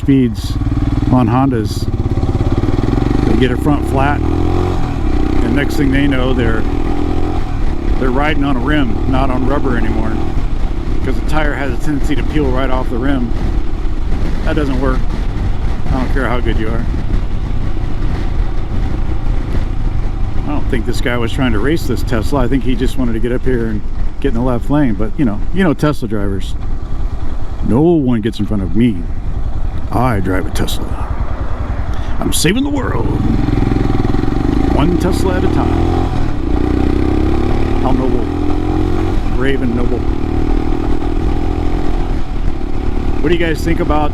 speeds on Hondas. They get a front flat, and next thing they know, they're riding on a rim, not on rubber anymore, because the tire has a tendency to peel right off the rim. That doesn't work. I don't care how good you are. I don't think this guy was trying to race this Tesla. I think he just wanted to get up here and get in the left lane. But you know Tesla drivers. No one gets in front of me. I drive a Tesla. I'm saving the world. One Tesla at a time. How noble. Brave and noble. What do you guys think about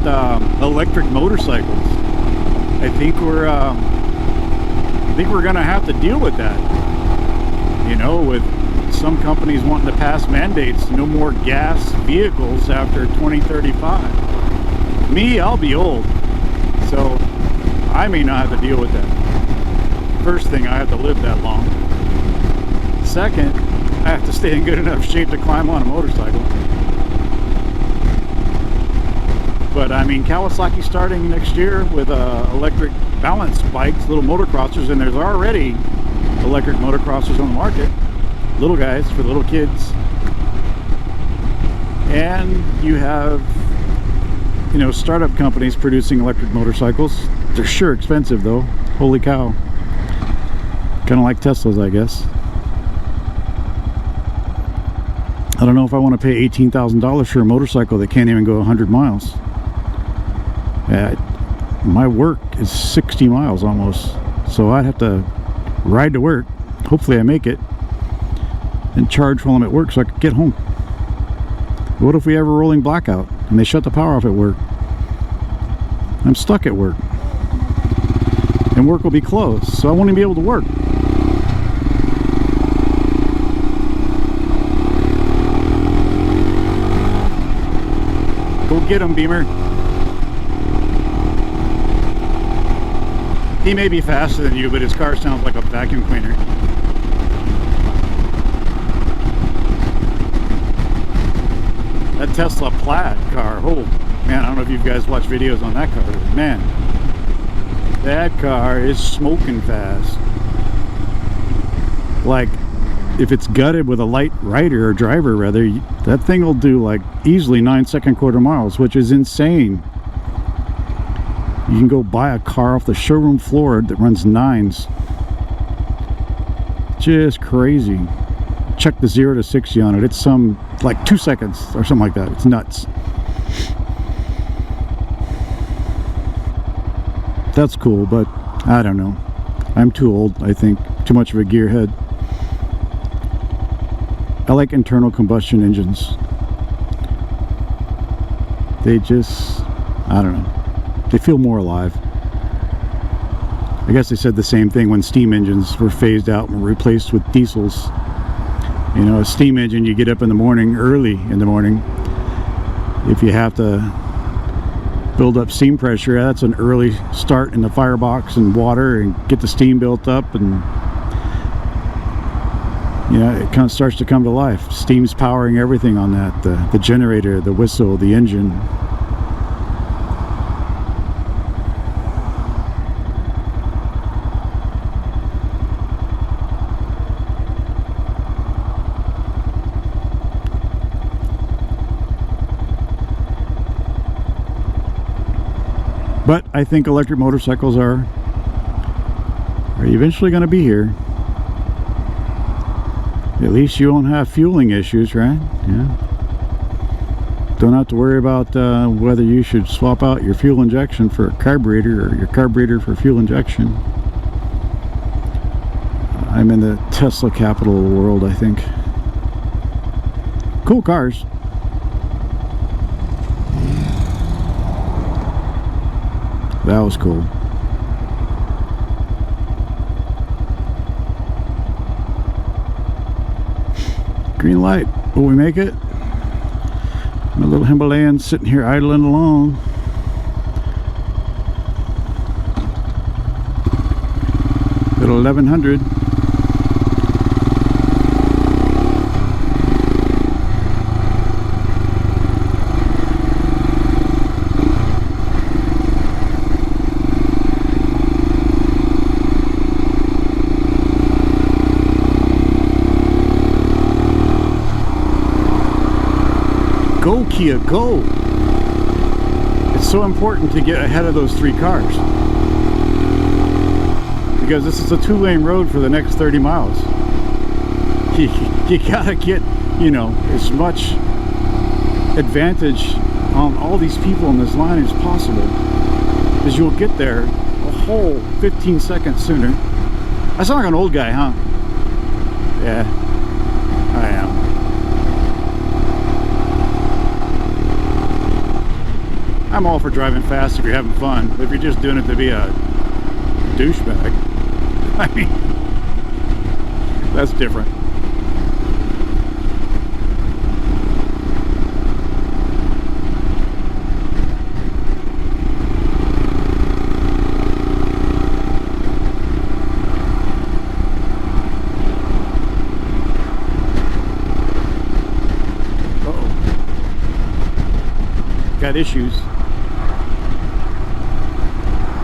electric motorcycles? I think we're gonna have to deal with that. You know, with some companies wanting to pass mandates, no more gas vehicles after 2035. Me, I'll be old, so I may not have to deal with that. First thing, I have to live that long. Second, I have to stay in good enough shape to climb on a motorcycle. But I mean, Kawasaki's starting next year with electric balance bikes, little motocrossers, and there's already electric motocrossers on the market. Little guys for little kids. And you have, you know, startup companies producing electric motorcycles. They're sure expensive though. Holy cow. Kind of like Teslas, I guess. I don't know if I want to pay $18,000 for a motorcycle that can't even go 100 miles. My work is 60 miles almost, so I'd have to ride to work, hopefully I make it, and charge while I'm at work so I could get home. What if we have a rolling blackout and they shut the power off at work? I'm stuck at work, and work will be closed, so I won't even be able to work. Go get him, Beamer. He may be faster than you, but his car sounds like a vacuum cleaner. That Tesla Plaid car, oh man, I don't know if you guys watch videos on that car, but man, that car is smoking fast. Like, if it's gutted with a light rider, or driver rather, that thing will do like easily 9-second quarter miles, which is insane. You can go buy a car off the showroom floor that runs 9s. Just crazy. Check the 0 to 60 on it. It's some like 2 seconds or something like that. It's nuts. That's cool, but I don't know. I'm too old, I think. Too much of a gearhead. I like internal combustion engines. They just, I don't know. They feel more alive. I guess they said the same thing when steam engines were phased out and replaced with diesels. You know, a steam engine, you get up in the morning, early in the morning. If you have to build up steam pressure, that's an early start in the firebox and water and get the steam built up, and you know, it kind of starts to come to life. Steam's powering everything on that. The generator, the whistle, the engine. But I think electric motorcycles are eventually going to be here. At least you won't have fueling issues, right? Yeah. Don't have to worry about whether you should swap out your fuel injection for a carburetor or your carburetor for fuel injection. I'm in the Tesla capital of the world, I think. Cool cars. That was cool. Green light. Will we make it? My little Himalayan sitting here idling along. At 1100. go. It's so important to get ahead of those 3 cars, because this is a 2-lane road for the next 30 miles. You gotta get, you know, as much advantage on all these people in this line as possible, because you'll get there a whole 15 seconds sooner. I sound like an old guy, huh? Yeah, I am. I'm all for driving fast if you're having fun, but if you're just doing it to be a douchebag, I mean, that's different. Got issues.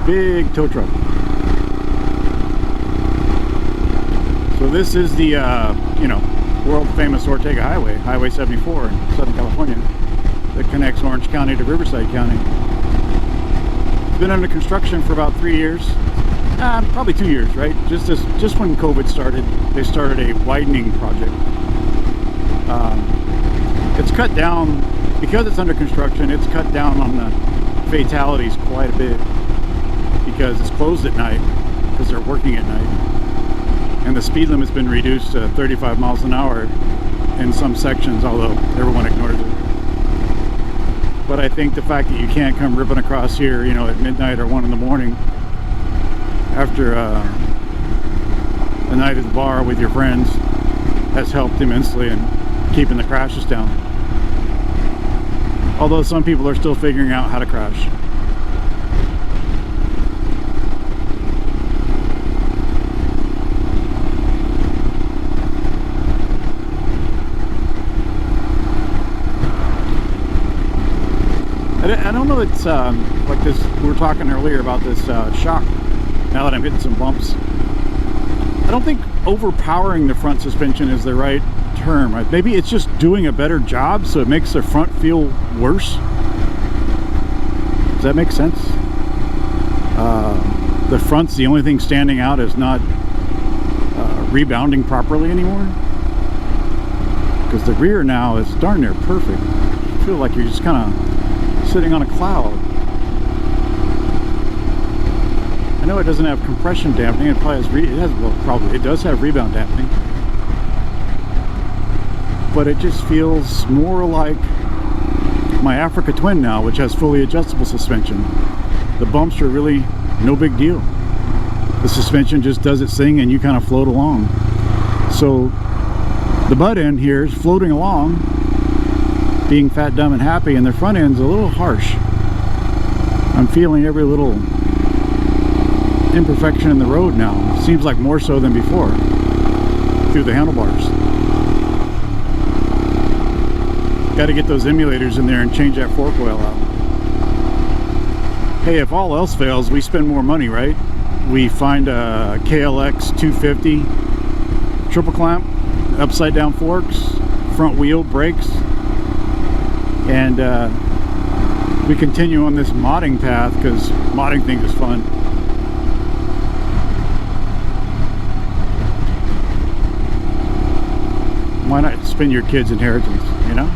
Big tow truck. So this is the you know, world famous Ortega Highway, Highway 74 in Southern California, that connects Orange County to Riverside County. It's been under construction for about 3 years, probably 2 years, right? Just when COVID started, they started a widening project. It's cut down. Because it's under construction, it's cut down on the fatalities quite a bit, because it's closed at night, because they're working at night. And the speed limit's been reduced to 35 miles an hour in some sections, although everyone ignores it. But I think the fact that you can't come ripping across here, you know, at midnight or 1 in the morning after a night at the bar with your friends has helped immensely in keeping the crashes down. Although some people are still figuring out how to crash. I don't know, it's like this, we were talking earlier about this shock, now that I'm hitting some bumps. I don't think overpowering the front suspension is the right term. Maybe it's just doing a better job, so it makes the front feel worse. Does that make sense? The front's the only thing standing out as not rebounding properly anymore, because the rear now is darn near perfect. You feel like you're just kind of sitting on a cloud. I know it doesn't have compression dampening. It probably has, it does have rebound dampening, but it just feels more like my Africa Twin now, which has fully adjustable suspension. The bumps are really no big deal. The suspension just does its thing and you kind of float along. So the butt end here is floating along, being fat, dumb, and happy, and the front end's a little harsh. I'm feeling every little imperfection in the road now. Seems like more so than before, through the handlebars. Got to get those emulators in there and change that fork oil out. Hey, if all else fails, we spend more money, right? We find a KLX 250 triple clamp, upside down forks, front wheel, brakes, and we continue on this modding path, because modding things is fun. Why not spend your kids' inheritance, you know?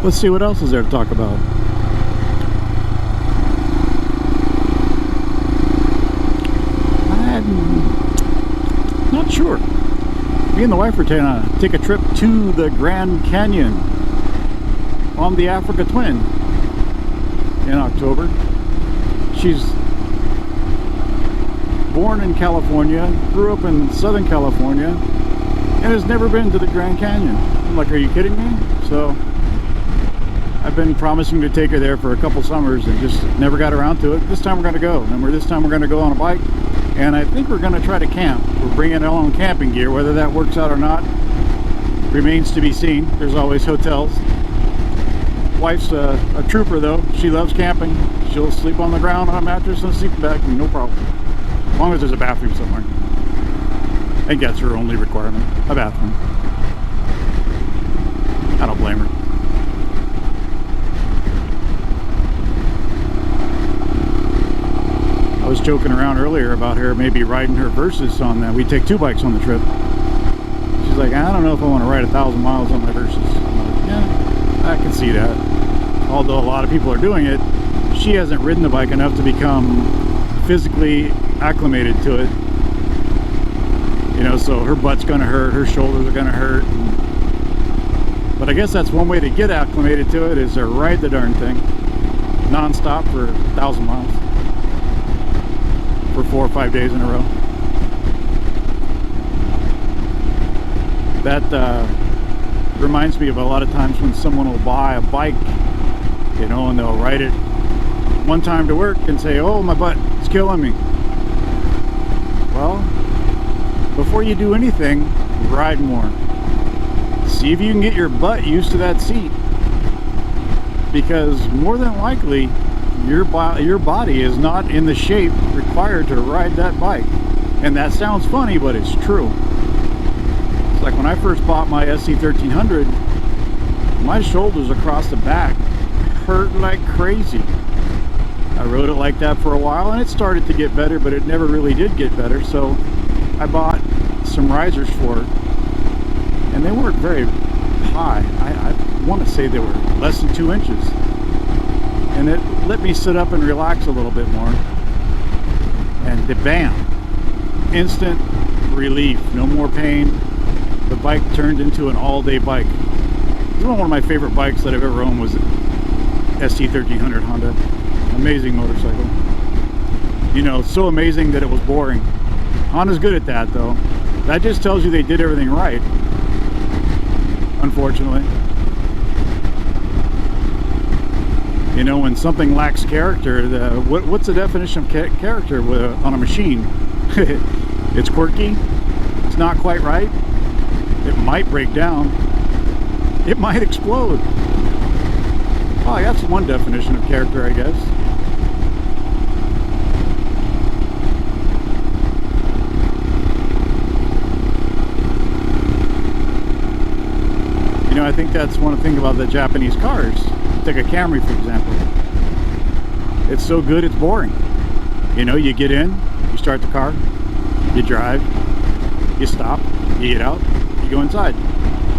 Let's see what else is there to talk about. I'm not sure. Me and the wife are gonna take a trip to the Grand Canyon on the Africa Twin in October. She's born in California, grew up in Southern California, and has never been to the Grand Canyon. I'm like, are you kidding me? So I've been promising to take her there for a couple summers and just never got around to it. This time we're going to go, and this time we're going to go on a bike, and I think we're going to try to camp. We're bringing our own camping gear. Whether that works out or not remains to be seen. There's always hotels. wife's a trooper though. She loves camping. She'll sleep on the ground on a mattress and a sleeping bag, no problem. As long as there's a bathroom somewhere. I think that's her only requirement, a bathroom. I don't blame her. I was joking around earlier about her maybe riding her Versus on that. We take 2 bikes on the trip. She's like, I don't know if I want to ride 1,000 miles on my Versus. I'm like, yeah, I can see that. Although a lot of people are doing it, she hasn't ridden the bike enough to become physically acclimated to it. You know, so her butt's gonna hurt, her shoulders are gonna hurt. But I guess that's one way to get acclimated to it, is to ride the darn thing non-stop for 1,000 miles for 4 or 5 days in a row. That reminds me of a lot of times when someone will buy a bike, you know, and they'll ride it one time to work and say, oh, my butt is killing me. Well, before you do anything, ride more. See if you can get your butt used to that seat, because more than likely your body is not in the shape required to ride that bike. And that sounds funny, but it's true. It's like when I first bought my SC1300, my shoulders across the back hurt like crazy. I rode it like that for a while and it started to get better, but it never really did get better. So I bought some risers for it, and they weren't very high. I want to say they were less than 2 inches, and it let me sit up and relax a little bit more. And bam, instant relief, no more pain. The bike turned into an all-day bike. This is one of my favorite bikes that I've ever owned, was SC1300 Honda. Amazing motorcycle. You know, so amazing that it was boring. Honda's good at that though. That just tells you they did everything right, unfortunately. You know, when something lacks character, what's the definition of character on a machine? It's quirky, it's not quite right, it might break down, it might explode. Oh, that's one definition of character, I guess. You know, I think that's one thing about the Japanese cars. Take a Camry, for example. It's so good, it's boring. You know, you get in, you start the car, you drive, you stop, you get out, you go inside,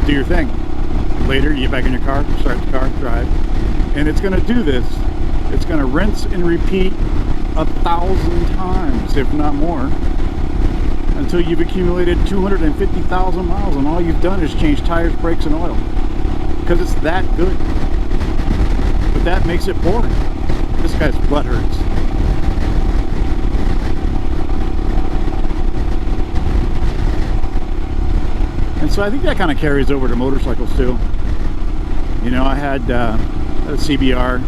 do your thing. Later, you get back in your car, start the car, drive. And it's going to do this. It's going to rinse and repeat 1,000 times, if not more, until you've accumulated 250,000 miles, and all you've done is change tires, brakes, and oil. Because it's that good. But that makes it boring. This guy's butt hurts. And so I think that kind of carries over to motorcycles too. You know, I had a CBR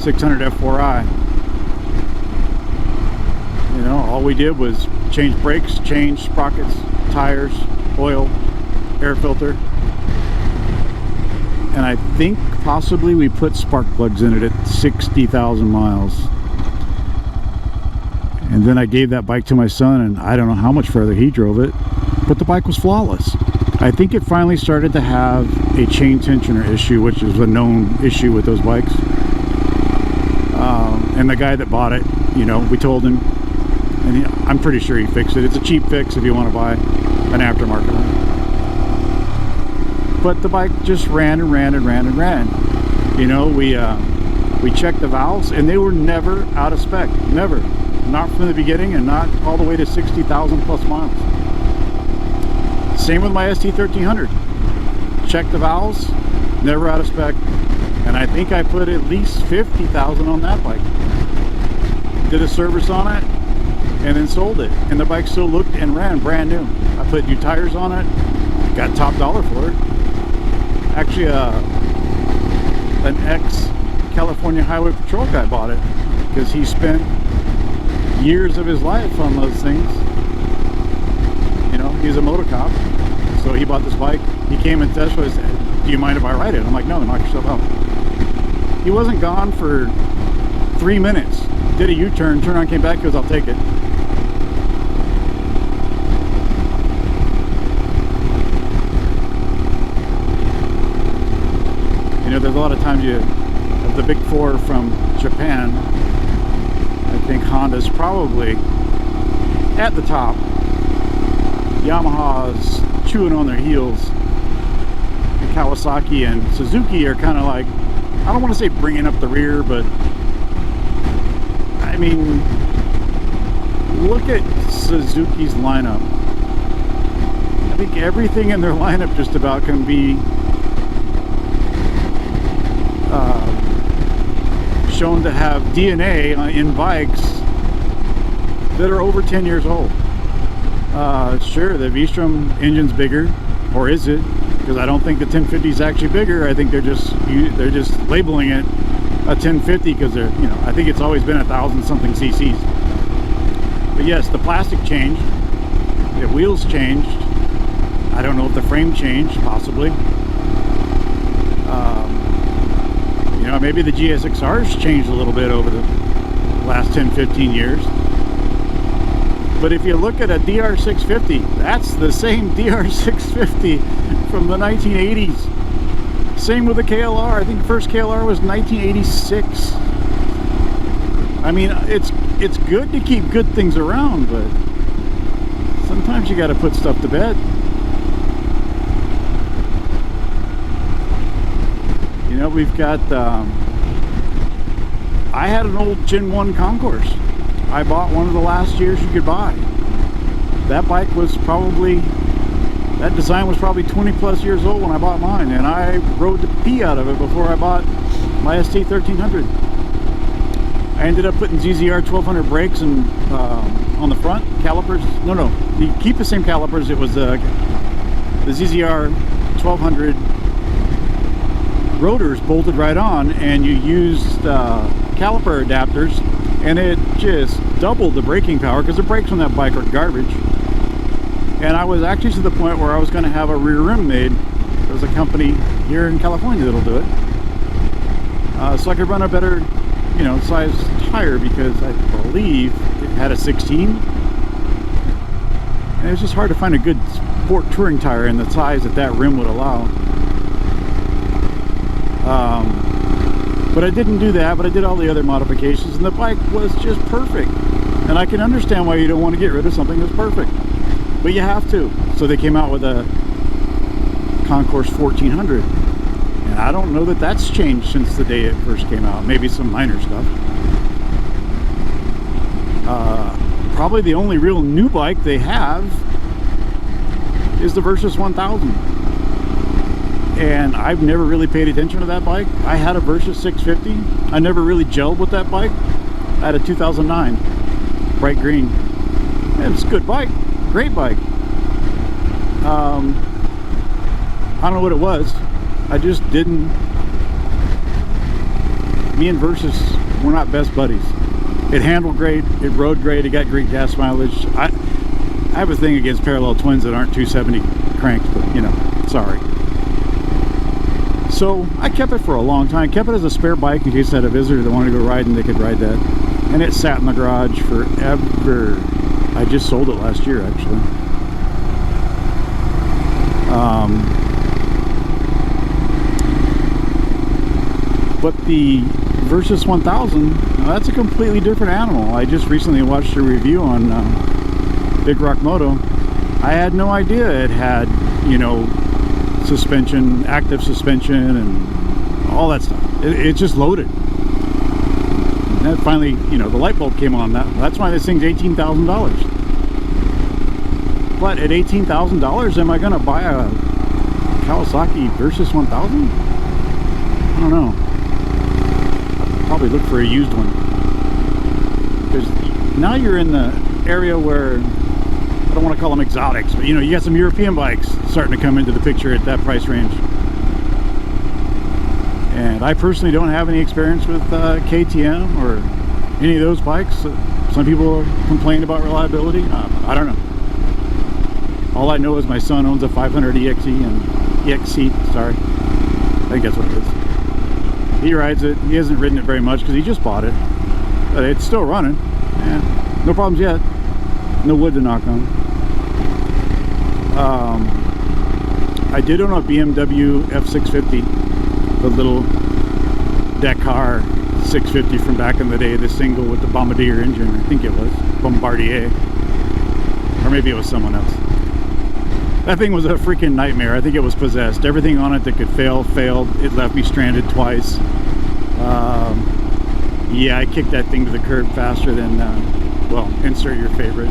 600 F4i. You know, all we did was change brakes, change sprockets, tires, oil, air filter. And I think possibly we put spark plugs in it at 60,000 miles. And then I gave that bike to my son, and I don't know how much further he drove it, but the bike was flawless. I think it finally started to have a chain tensioner issue, which is a known issue with those bikes. And the guy that bought it, you know, we told him, and I'm pretty sure he fixed it. It's a cheap fix if you want to buy an aftermarket one. But the bike just ran and ran and ran and ran. You know, we checked the valves, and they were never out of spec. Never. Not from the beginning, and not all the way to 60,000 plus miles. Same with my ST1300. Checked the valves, never out of spec. And I think I put at least 50,000 on that bike. Did a service on it, and then sold it. And the bike still looked and ran brand new. I put new tires on it, got top dollar for it. Actually, an ex-California Highway Patrol guy bought it, because he spent years of his life on those things. You know, he's a motor cop, so he bought this bike. He came and test drove it and said, do you mind if I ride it? I'm like, no, knock yourself out. He wasn't gone for 3 minutes. Did a U-turn, turned around, came back, goes, I'll take it. You know, there's a lot of times of the big four from Japan, I think Honda's probably at the top. Yamaha's chewing on their heels. And Kawasaki and Suzuki are kind of like, I don't want to say bringing up the rear, but I mean, look at Suzuki's lineup. I think everything in their lineup just about can be shown to have DNA in bikes that are over 10 years old. Sure, the V-Strom engine's bigger, or is it? Because I don't think the 1050 is actually bigger. I think they're just labeling it a 1050 because they're, you know, I think it's always been 1,000 something cc's. But yes, the plastic changed, the wheels changed. I don't know if the frame changed, possibly. You know, maybe the GSXR's changed a little bit over the last 10-15 years. But if you look at a DR650, that's the same DR650 from the 1980s. Same with the KLR. I think the first KLR was 1986. I mean, it's good to keep good things around, but sometimes you got to put stuff to bed. You know, we've got, I had an old Gen 1 Concourse. I bought one of the last years you could buy. That bike was probably, that design was probably 20 plus years old when I bought mine, and I rode the pee out of it before I bought my ST 1300. I ended up putting ZZR 1200 brakes and on the front calipers. No, you keep the same calipers. It was the ZZR 1200 rotors bolted right on, and you used caliper adapters, and it just doubled the braking power because the brakes on that bike are garbage. And I was actually to the point where I was going to have a rear rim made. There's a company here in California that'll do it, so I could run a better, you know, size tire, because I believe it had a 16, and it's just hard to find a good sport touring tire in the size that rim would allow. But I didn't do that, but I did all the other modifications, and the bike was just perfect. And I can understand why you don't want to get rid of something that's perfect, but you have to. So they came out with a Concourse 1400, and I don't know that that's changed since the day it first came out. Maybe some minor stuff. Probably the only real new bike they have is the Versys 1000. And I've never really paid attention to that bike. I had a Versys 650. I never really gelled with that bike. I had a 2009 bright green. And it's a good bike, great bike. I don't know what it was. I just didn't. Me and Versys were not best buddies. It handled great, it rode great, it got great gas mileage. I have a thing against parallel twins that aren't 270 cranked, but you know, sorry. So I kept it for a long time, kept it as a spare bike in case I had a visitor that wanted to go riding, they could ride that. And it sat in the garage forever. I just sold it last year, actually. But the Versys 1000, that's a completely different animal. I just recently watched a review on Big Rock Moto. I had no idea it had, you know, suspension, active suspension, and all that stuff. It's just loaded. And then finally, you know, the light bulb came on. That's why this thing's $18,000. But at $18,000, am I going to buy a Kawasaki Versys 1000? I don't know. I'll probably look for a used one. Because now you're in the area where, I don't want to call them exotics, but you know, you got some European bikes starting to come into the picture at that price range. And I personally don't have any experience with KTM or any of those bikes. Some people complain about reliability. I don't know. All I know is my son owns a 500 EXE and EXC, sorry. I think that's what it is. He rides it. He hasn't ridden it very much because he just bought it, but it's still running. Yeah, no problems yet. No wood to knock on. I did own a BMW F650, the little Dakar 650 from back in the day, the single with the Bombardier engine. I think it was Bombardier, or maybe it was someone else. That thing was a freaking nightmare. I think it was possessed. Everything on it that could fail, failed. It left me stranded twice. Yeah, I kicked that thing to the curb faster than, well, insert your favorite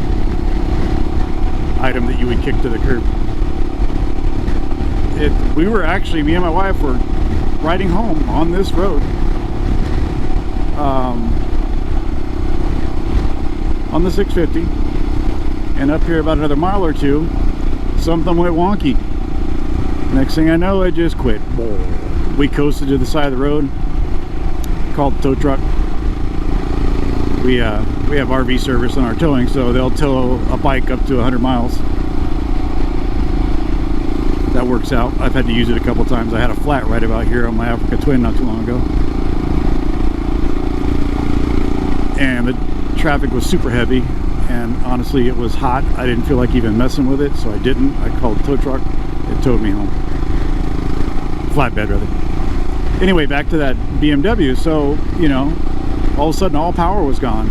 item that you would kick to the curb. We were actually, me and my wife were riding home on this road. On the 650. And up here about another mile or two, something went wonky. Next thing I know, it just quit. We coasted to the side of the road, called the tow truck. We have RV service on our towing, so they'll tow a bike up to 100 miles. That works out. I've had to use it a couple times. I had a flat right about here on my Africa Twin not too long ago. And the traffic was super heavy. And honestly, it was hot. I didn't feel like even messing with it, so I didn't. I called the tow truck. It towed me home. Flatbed, rather. Anyway, back to that BMW. So, you know, all of a sudden, all power was gone.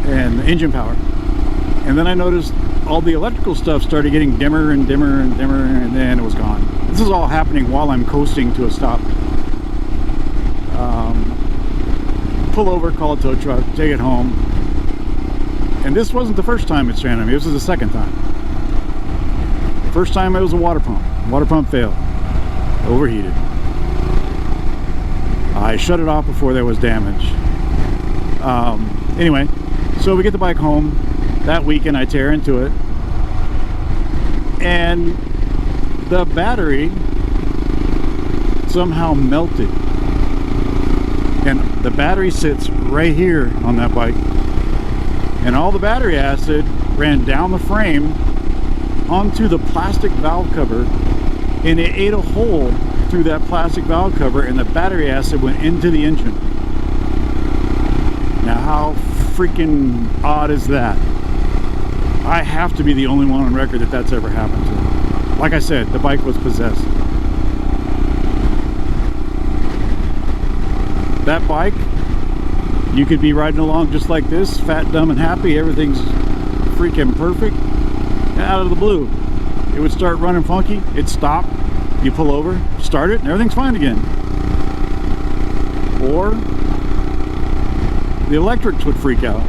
And the engine power. And then I noticed all the electrical stuff started getting dimmer and dimmer and dimmer, and then it was gone. This is all happening while I'm coasting to a stop. Pull over, call a tow truck, take it home. And this wasn't the first time it stranded me. This was the second time. First time it was a water pump. Water pump failed. Overheated. I shut it off before there was damage. Anyway, so we get the bike home. That weekend I tear into it. And the battery somehow melted. And the battery sits right here on that bike. And all the battery acid ran down the frame onto the plastic valve cover, and it ate a hole through that plastic valve cover, and the battery acid went into the engine. Now how freaking odd is that? I have to be the only one on record that that's ever happened to. Like I said, the bike was possessed. That bike, you could be riding along just like this, fat, dumb, and happy, everything's freaking perfect, and out of the blue, it would start running funky, it'd stop, you pull over, start it, and everything's fine again. Or the electrics would freak out.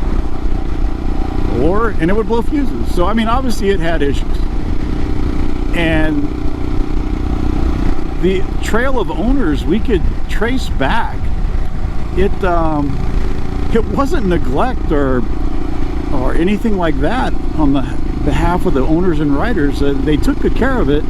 And it would blow fuses. So, I mean, obviously it had issues. And the trail of owners we could trace back, it wasn't neglect or anything like that on the behalf of the owners and riders. They took good care of it.